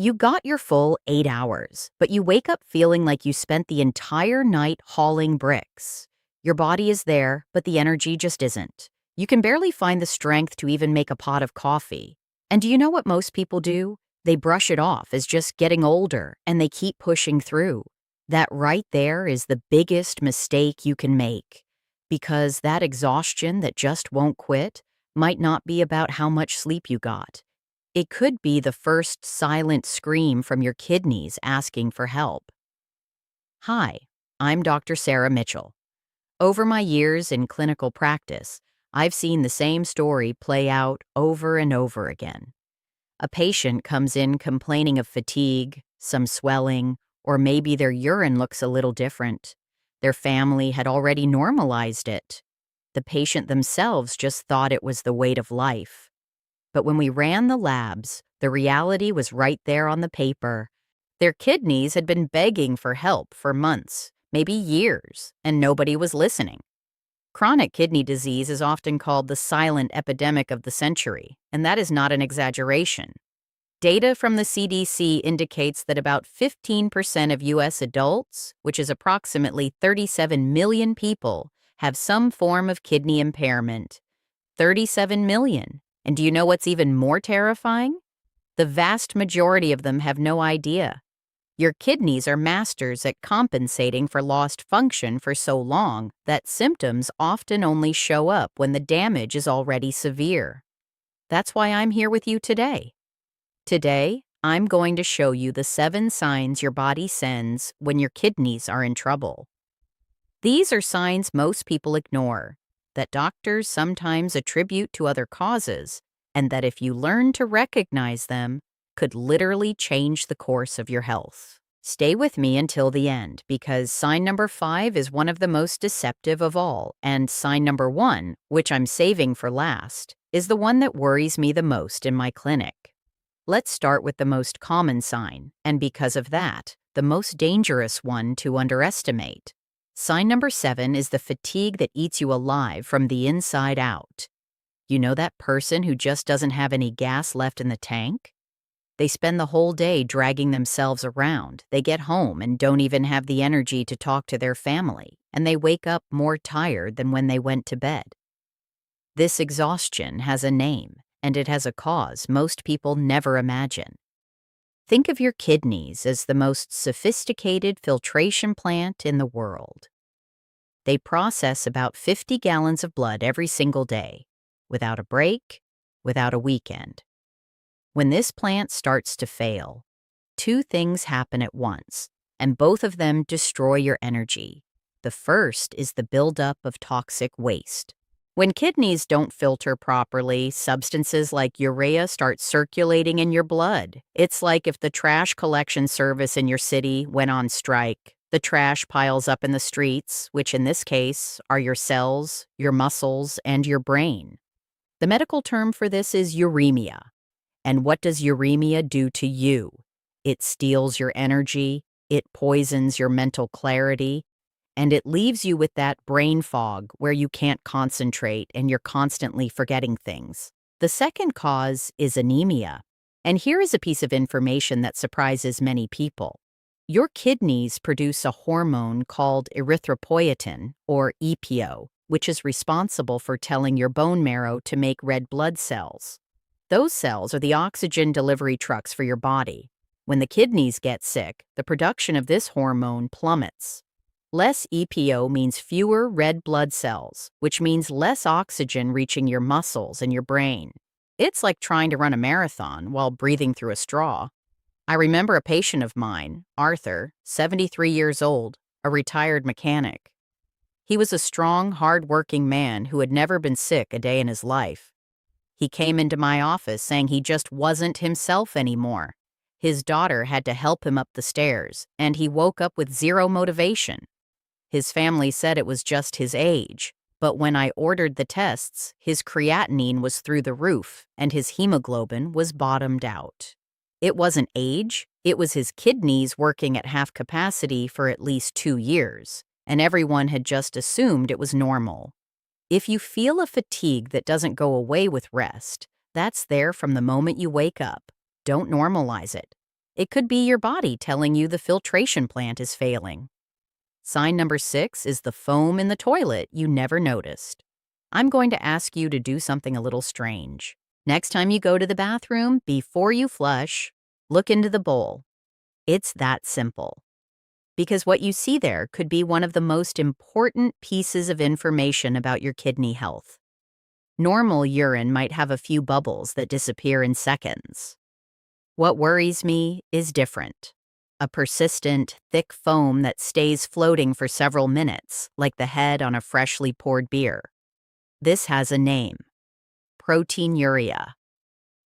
You got your full 8 hours, but you wake up feeling like you spent the entire night hauling bricks. Your body is there, but the energy just isn't. You can barely find the strength to even make a pot of coffee. And do you know what most people do? They brush it off as just getting older, and they keep pushing through. That right there is the biggest mistake you can make. Because that exhaustion that just won't quit might not be about how much sleep you got. It could be the first silent scream from your kidneys asking for help. Hi, I'm Dr. Sarah Mitchell. Over my years in clinical practice, I've seen the same story play out over and over again. A patient comes in complaining of fatigue, some swelling, or maybe their urine looks a little different. Their family had already normalized it. The patient themselves just thought it was the weight of life. But when we ran the labs, the reality was right there on the paper. Their kidneys had been begging for help for months, maybe years, and nobody was listening. Chronic kidney disease is often called the silent epidemic of the century, and that is not an exaggeration. Data from the CDC indicates that about 15% of U.S. adults, which is approximately 37 million people, have some form of kidney impairment. 37 million. And do you know what's even more terrifying? The vast majority of them have no idea. Your kidneys are masters at compensating for lost function for so long that symptoms often only show up when the damage is already severe. That's why I'm here with you today. Today, I'm going to show you the 7 signs your body sends when your kidneys are in trouble. These are signs most people ignore, that doctors sometimes attribute to other causes, and that if you learn to recognize them, could literally change the course of your health. Stay with me until the end, because sign number 5 is one of the most deceptive of all, and sign number 1, which I'm saving for last, is the one that worries me the most in my clinic. Let's start with the most common sign, and because of that, the most dangerous one to underestimate. Sign number 7 is the fatigue that eats you alive from the inside out. You know that person who just doesn't have any gas left in the tank? They spend the whole day dragging themselves around. They get home and don't even have the energy to talk to their family, and they wake up more tired than when they went to bed. This exhaustion has a name, and it has a cause most people never imagine. Think of your kidneys as the most sophisticated filtration plant in the world. They process about 50 gallons of blood every single day, without a break, without a weekend. When this plant starts to fail, 2 things happen at once, and both of them destroy your energy. The first is the buildup of toxic waste. When kidneys don't filter properly, substances like urea start circulating in your blood. It's like if the trash collection service in your city went on strike. The trash piles up in the streets, which in this case are your cells, your muscles, and your brain. The medical term for this is uremia. And what does uremia do to you? It steals your energy, it poisons your mental clarity, and it leaves you with that brain fog where you can't concentrate and you're constantly forgetting things. The second cause is anemia. And here is a piece of information that surprises many people. Your kidneys produce a hormone called erythropoietin, or EPO, which is responsible for telling your bone marrow to make red blood cells. Those cells are the oxygen delivery trucks for your body. When the kidneys get sick, the production of this hormone plummets. Less EPO means fewer red blood cells, which means less oxygen reaching your muscles and your brain. It's like trying to run a marathon while breathing through a straw. I remember a patient of mine, Arthur, 73 years old, a retired mechanic. He was a strong, hard-working man who had never been sick a day in his life. He came into my office saying he just wasn't himself anymore. His daughter had to help him up the stairs, and he woke up with zero motivation. His family said it was just his age, but when I ordered the tests, his creatinine was through the roof, and his hemoglobin was bottomed out. It wasn't age, it was his kidneys working at half capacity for at least 2 years, and everyone had just assumed it was normal. If you feel a fatigue that doesn't go away with rest, that's there from the moment you wake up. Don't normalize it. It could be your body telling you the filtration plant is failing. Sign number 6 is the foam in the toilet you never noticed. I'm going to ask you to do something a little strange. Next time you go to the bathroom, before you flush, look into the bowl. It's that simple. Because what you see there could be one of the most important pieces of information about your kidney health. Normal urine might have a few bubbles that disappear in seconds. What worries me is different. A persistent, thick foam that stays floating for several minutes, like the head on a freshly poured beer. This has a name: proteinuria.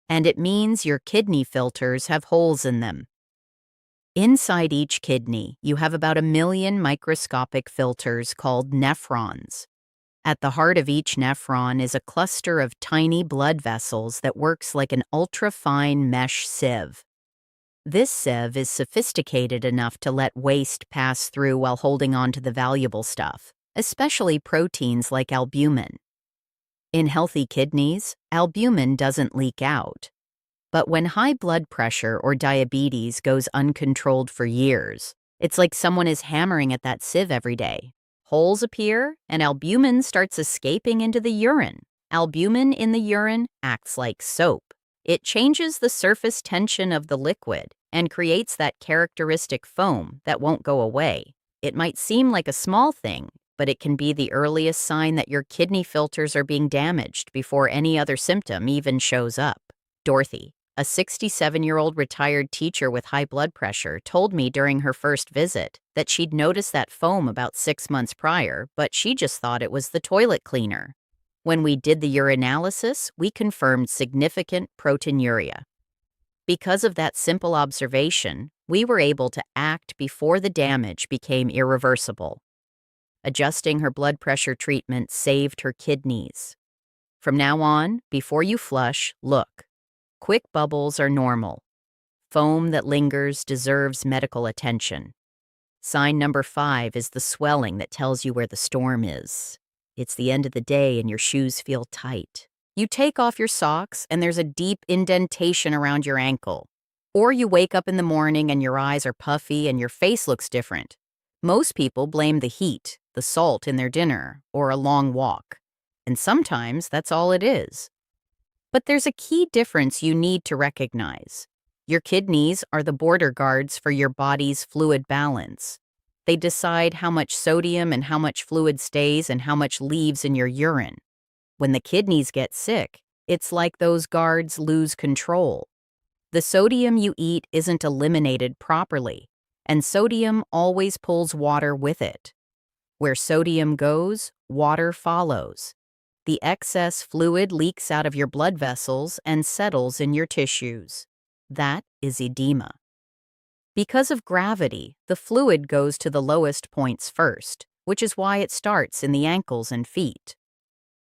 And it means your kidney filters have holes in them. Inside each kidney, you have about 1 million microscopic filters called nephrons. At the heart of each nephron is a cluster of tiny blood vessels that works like an ultra-fine mesh sieve. This sieve is sophisticated enough to let waste pass through while holding on to the valuable stuff, especially proteins like albumin. In healthy kidneys, albumin doesn't leak out. But when high blood pressure or diabetes goes uncontrolled for years, it's like someone is hammering at that sieve every day. Holes appear, and albumin starts escaping into the urine. Albumin in the urine acts like soap. It changes the surface tension of the liquid and creates that characteristic foam that won't go away. It might seem like a small thing, but it can be the earliest sign that your kidney filters are being damaged before any other symptom even shows up. Dorothy, a 67-year-old retired teacher with high blood pressure, told me during her first visit that she'd noticed that foam about 6 months prior, but she just thought it was the toilet cleaner. When we did the urinalysis, we confirmed significant proteinuria. Because of that simple observation, we were able to act before the damage became irreversible. Adjusting her blood pressure treatment saved her kidneys. From now on, before you flush, look. Quick bubbles are normal. Foam that lingers deserves medical attention. Sign number 5 is the swelling that tells you where the storm is. It's the end of the day and your shoes feel tight. You take off your socks and there's a deep indentation around your ankle. Or you wake up in the morning and your eyes are puffy and your face looks different. Most people blame the heat, the salt in their dinner, or a long walk. And sometimes that's all it is. But there's a key difference you need to recognize. Your kidneys are the border guards for your body's fluid balance. They decide how much sodium and how much fluid stays and how much leaves in your urine. When the kidneys get sick, it's like those guards lose control. The sodium you eat isn't eliminated properly, and sodium always pulls water with it. Where sodium goes, water follows. The excess fluid leaks out of your blood vessels and settles in your tissues. That is edema. Because of gravity, the fluid goes to the lowest points first, which is why it starts in the ankles and feet.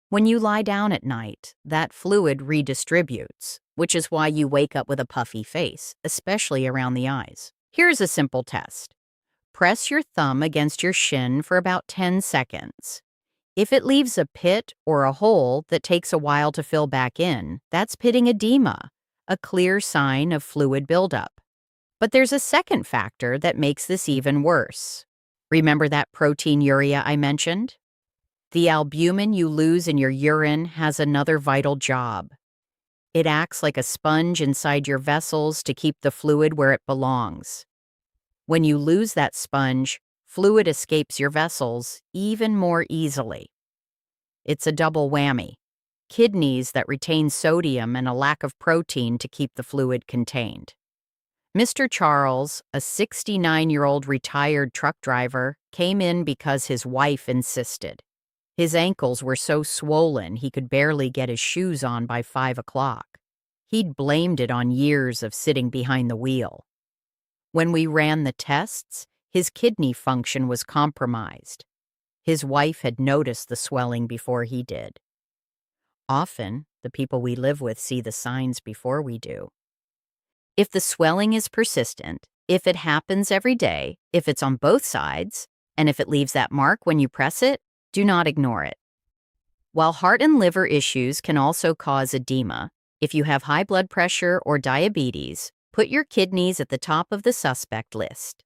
When you lie down at night, that fluid redistributes, which is why you wake up with a puffy face, especially around the eyes. Here's a simple test. Press your thumb against your shin for about 10 seconds. If it leaves a pit or a hole that takes a while to fill back in, that's pitting edema, a clear sign of fluid buildup. But there's a second factor that makes this even worse. Remember that proteinuria I mentioned? The albumin you lose in your urine has another vital job. It acts like a sponge inside your vessels to keep the fluid where it belongs. When you lose that sponge, fluid escapes your vessels even more easily. It's a double whammy. Kidneys that retain sodium and a lack of protein to keep the fluid contained. Mr. Charles, a 69-year-old retired truck driver, came in because his wife insisted. His ankles were so swollen he could barely get his shoes on by 5 o'clock. He'd blamed it on years of sitting behind the wheel. When we ran the tests, his kidney function was compromised. His wife had noticed the swelling before he did. Often, the people we live with see the signs before we do. If the swelling is persistent, if it happens every day, if it's on both sides, and if it leaves that mark when you press it, do not ignore it. While heart and liver issues can also cause edema, if you have high blood pressure or diabetes, Put your kidneys at the top of the suspect list.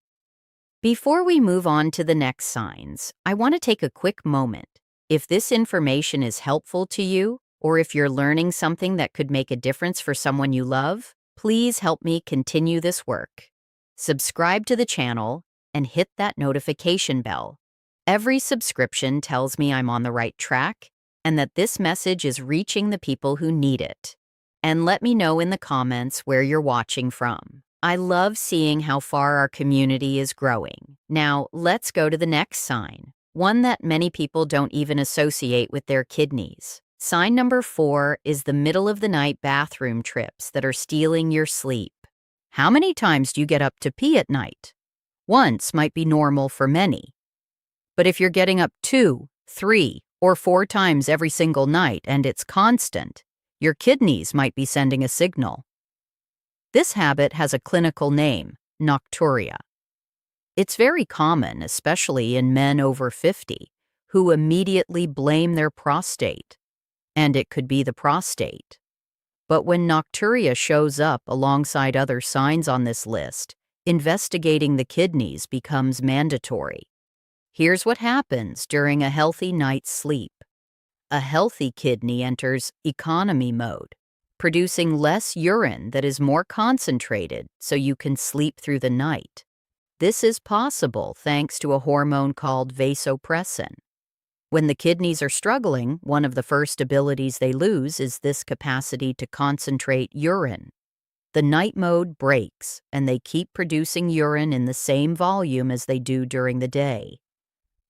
Before we move on to the next signs, I want to take a quick moment. If this information is helpful to you, or if you're learning something that could make a difference for someone you love, please help me continue this work. Subscribe to the channel and hit that notification bell. Every subscription tells me I'm on the right track and that this message is reaching the people who need it. And let me know in the comments where you're watching from. I love seeing how far our community is growing. Now, let's go to the next sign, one that many people don't even associate with their kidneys. Sign number 4 is the middle-of-the-night bathroom trips that are stealing your sleep. How many times do you get up to pee at night? Once might be normal for many. But if you're getting up 2, 3, or 4 times every single night and it's constant, your kidneys might be sending a signal. This habit has a clinical name, nocturia. It's very common, especially in men over 50, who immediately blame their prostate. And it could be the prostate. But when nocturia shows up alongside other signs on this list, investigating the kidneys becomes mandatory. Here's what happens during a healthy night's sleep. A healthy kidney enters economy mode, producing less urine that is more concentrated so you can sleep through the night. This is possible thanks to a hormone called vasopressin. When the kidneys are struggling, one of the first abilities they lose is this capacity to concentrate urine. The night mode breaks, and they keep producing urine in the same volume as they do during the day.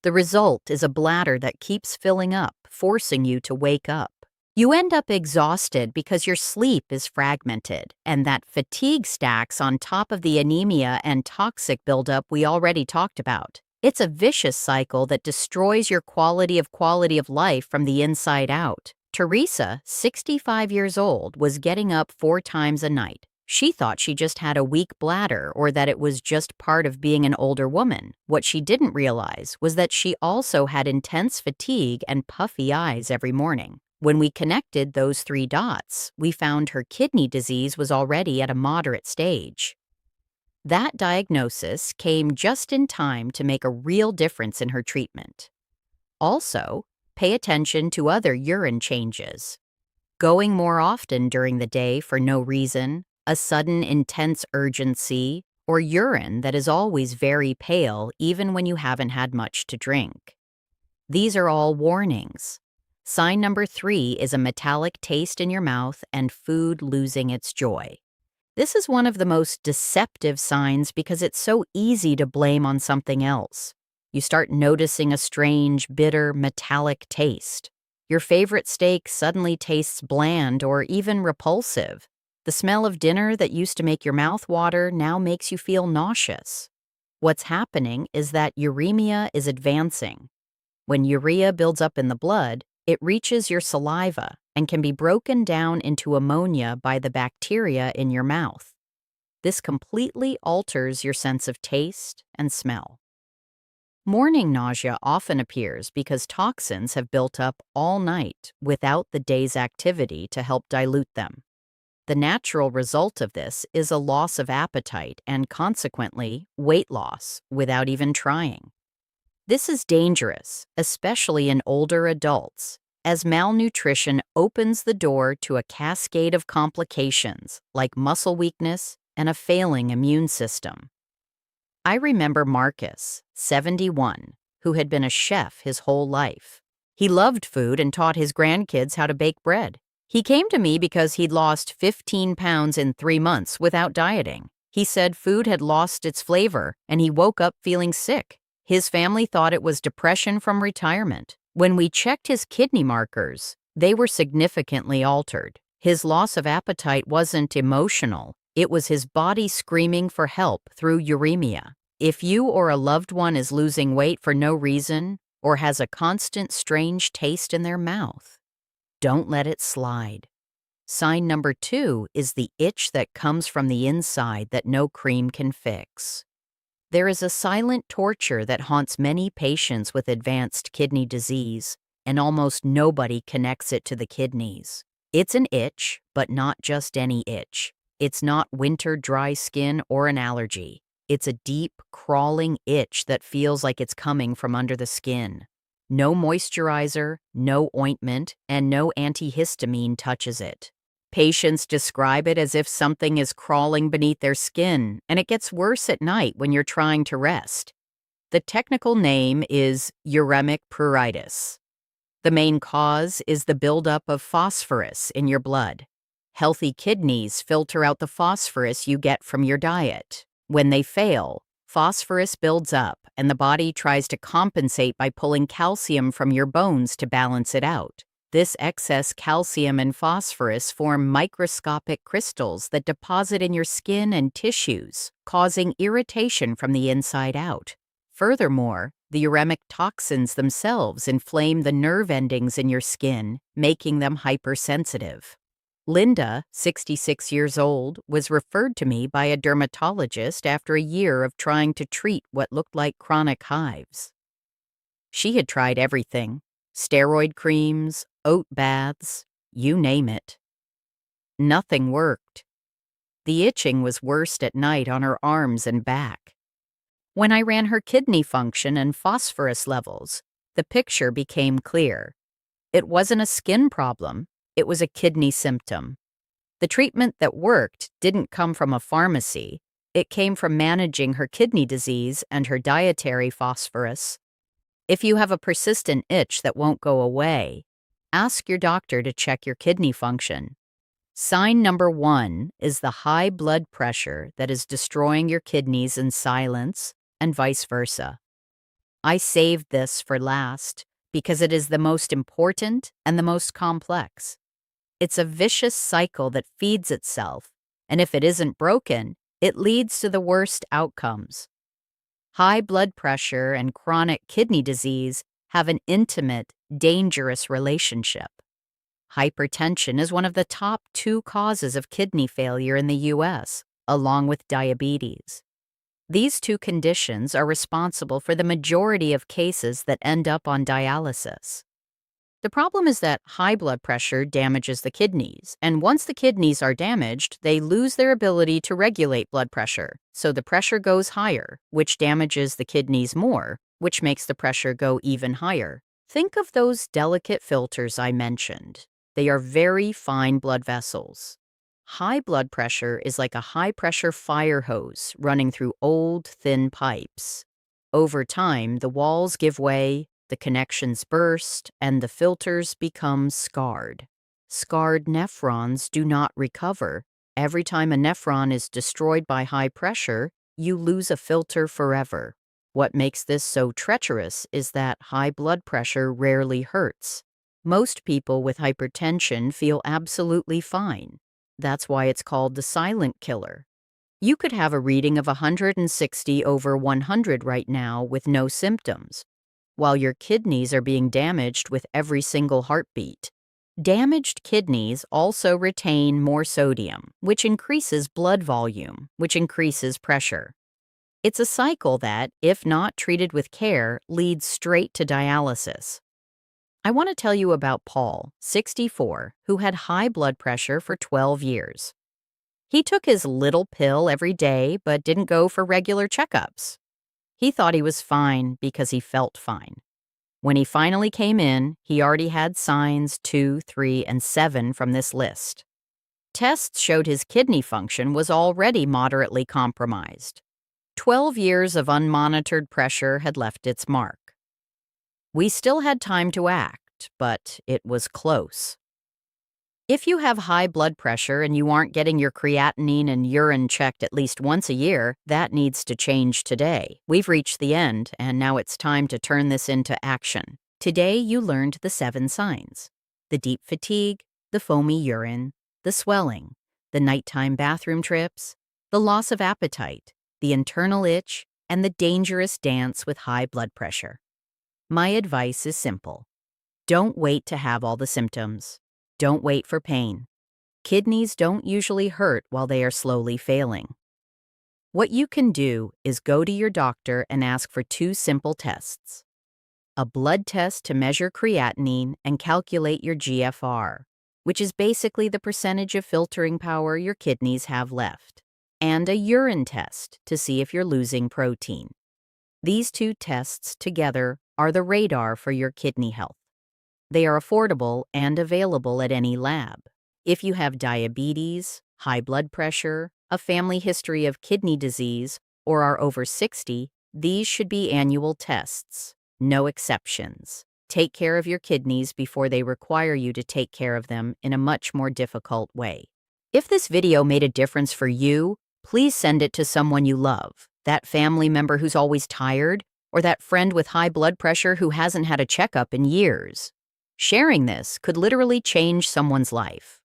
The result is a bladder that keeps filling up, forcing you to wake up. You end up exhausted because your sleep is fragmented, and that fatigue stacks on top of the anemia and toxic buildup we already talked about. It's a vicious cycle that destroys your quality of life from the inside out. Teresa, 65 years old, was getting up 4 times a night. She thought she just had a weak bladder or that it was just part of being an older woman. What she didn't realize was that she also had intense fatigue and puffy eyes every morning. When we connected those 3 dots, we found her kidney disease was already at a moderate stage. That diagnosis came just in time to make a real difference in her treatment. Also, pay attention to other urine changes. Going more often during the day for no reason, a sudden intense urgency, or urine that is always very pale even when you haven't had much to drink. These are all warnings. Sign number 3 is a metallic taste in your mouth and food losing its joy. This is one of the most deceptive signs because it's so easy to blame on something else. You start noticing a strange, bitter, metallic taste. Your favorite steak suddenly tastes bland or even repulsive. The smell of dinner that used to make your mouth water now makes you feel nauseous. What's happening is that uremia is advancing. When urea builds up in the blood, it reaches your saliva and can be broken down into ammonia by the bacteria in your mouth. This completely alters your sense of taste and smell. Morning nausea often appears because toxins have built up all night without the day's activity to help dilute them. The natural result of this is a loss of appetite and, consequently, weight loss without even trying. This is dangerous, especially in older adults, as malnutrition opens the door to a cascade of complications like muscle weakness and a failing immune system. I remember Marcus, 71, who had been a chef his whole life. He loved food and taught his grandkids how to bake bread. He came to me because he'd lost 15 pounds in 3 months without dieting. He said food had lost its flavor, and he woke up feeling sick. His family thought it was depression from retirement. When we checked his kidney markers, they were significantly altered. His loss of appetite wasn't emotional. It was his body screaming for help through uremia. If you or a loved one is losing weight for no reason or has a constant strange taste in their mouth, don't let it slide. Sign number 2 is the itch that comes from the inside that no cream can fix. There is a silent torture that haunts many patients with advanced kidney disease, and almost nobody connects it to the kidneys. It's an itch, but not just any itch. It's not winter dry skin or an allergy. It's a deep, crawling itch that feels like it's coming from under the skin. No moisturizer, no ointment, and no antihistamine touches it. Patients describe it as if something is crawling beneath their skin, and it gets worse at night when you're trying to rest. The technical name is uremic pruritus. The main cause is the buildup of phosphorus in your blood. Healthy kidneys filter out the phosphorus you get from your diet. When they fail, phosphorus builds up, and the body tries to compensate by pulling calcium from your bones to balance it out. This excess calcium and phosphorus form microscopic crystals that deposit in your skin and tissues, causing irritation from the inside out. Furthermore, the uremic toxins themselves inflame the nerve endings in your skin, making them hypersensitive. Linda, 66 years old, was referred to me by a dermatologist after a year of trying to treat what looked like chronic hives. She had tried everything: steroid creams, oat baths, you name it. Nothing worked. The itching was worst at night on her arms and back. When I ran her kidney function and phosphorus levels, the picture became clear. It wasn't a skin problem, it was a kidney symptom. The treatment that worked didn't come from a pharmacy. It came from managing her kidney disease and her dietary phosphorus. If you have a persistent itch that won't go away, ask your doctor to check your kidney function. Sign number 1 is the high blood pressure that is destroying your kidneys in silence, and vice versa. I saved this for last because it is the most important and the most complex. It's a vicious cycle that feeds itself, and if it isn't broken, it leads to the worst outcomes. High blood pressure and chronic kidney disease have an intimate, dangerous relationship. Hypertension is one of the top 2 causes of kidney failure in the U.S., along with diabetes. These 2 conditions are responsible for the majority of cases that end up on dialysis. The problem is that high blood pressure damages the kidneys, and once the kidneys are damaged, they lose their ability to regulate blood pressure, so the pressure goes higher, which damages the kidneys more, which makes the pressure go even higher. Think of those delicate filters I mentioned. They are very fine blood vessels. High blood pressure is like a high-pressure fire hose running through old, thin pipes. Over time, the walls give way, the connections burst, and the filters become scarred. Scarred nephrons do not recover. Every time a nephron is destroyed by high pressure, you lose a filter forever. What makes this so treacherous is that high blood pressure rarely hurts. Most people with hypertension feel absolutely fine. That's why it's called the silent killer. You could have a reading of 160/100 right now with no symptoms, while your kidneys are being damaged with every single heartbeat. Damaged kidneys also retain more sodium, which increases blood volume, which increases pressure. It's a cycle that, if not treated with care, leads straight to dialysis. I want to tell you about Paul, 64, who had high blood pressure for 12 years. He took his little pill every day but didn't go for regular checkups. He thought he was fine because he felt fine. When he finally came in, he already had signs 2, 3, and 7 from this list. Tests showed his kidney function was already moderately compromised. 12 years of unmonitored pressure had left its mark. We still had time to act, but it was close. If you have high blood pressure and you aren't getting your creatinine and urine checked at least once a year, that needs to change today. We've reached the end, and now it's time to turn this into action. Today you learned the 7 signs: the deep fatigue, the foamy urine, the swelling, the nighttime bathroom trips, the loss of appetite, the internal itch, and the dangerous dance with high blood pressure. My advice is simple. Don't wait to have all the symptoms. Don't wait for pain. Kidneys don't usually hurt while they are slowly failing. What you can do is go to your doctor and ask for 2 simple tests: a blood test to measure creatinine and calculate your GFR, which is basically the percentage of filtering power your kidneys have left, and a urine test to see if you're losing protein. These two tests together are the radar for your kidney health. They are affordable and available at any lab. If you have diabetes, high blood pressure, a family history of kidney disease, or are over 60, these should be annual tests. No exceptions. Take care of your kidneys before they require you to take care of them in a much more difficult way. If this video made a difference for you, please send it to someone you love, that family member who's always tired, or that friend with high blood pressure who hasn't had a checkup in years. Sharing this could literally change someone's life.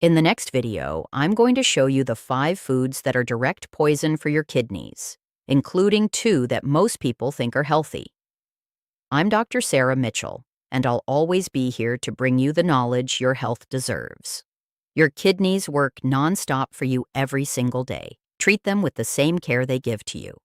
In the next video, I'm going to show you the 5 foods that are direct poison for your kidneys, including 2 that most people think are healthy. I'm Dr. Sarah Mitchell, and I'll always be here to bring you the knowledge your health deserves. Your kidneys work nonstop for you every single day. Treat them with the same care they give to you.